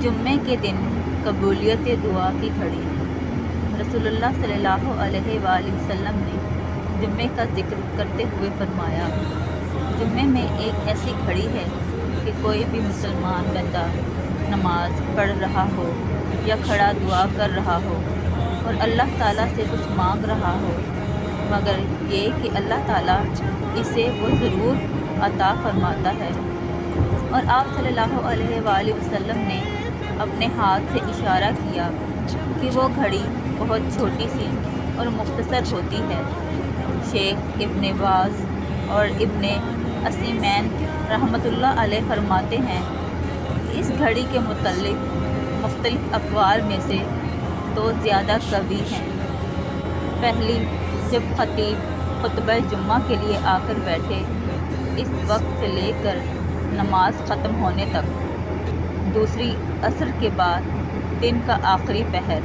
جمعے کے دن قبولیت دعا کی گھڑی۔ رسول اللہ صلی اللہ علیہ وآلہ وسلم نے جمعے کا ذکر کرتے ہوئے فرمایا، جمعے میں ایک ایسی گھڑی ہے کہ کوئی بھی مسلمان بندہ نماز پڑھ رہا ہو یا کھڑا دعا کر رہا ہو اور اللہ تعالیٰ سے کچھ مانگ رہا ہو، مگر یہ کہ اللہ تعالیٰ اسے وہ ضرور عطا فرماتا ہے۔ اور آپ صلی اللہ علیہ وآلہ وسلم نے اپنے ہاتھ سے اشارہ کیا کہ وہ گھڑی بہت چھوٹی سی اور مختصر ہوتی ہے۔ شیخ ابن باز اور ابن عثیمین رحمۃ اللہ علیہ فرماتے ہیں کہ اس گھڑی کے متعلق مختلف اقوال میں سے دو زیادہ قوی ہیں۔ پہلی، جب خطیب خطبہ جمعہ کے لیے آ کر بیٹھے اس وقت سے لے کر نماز ختم ہونے تک۔ دوسری، عصر کے بعد دن کا آخری پہر۔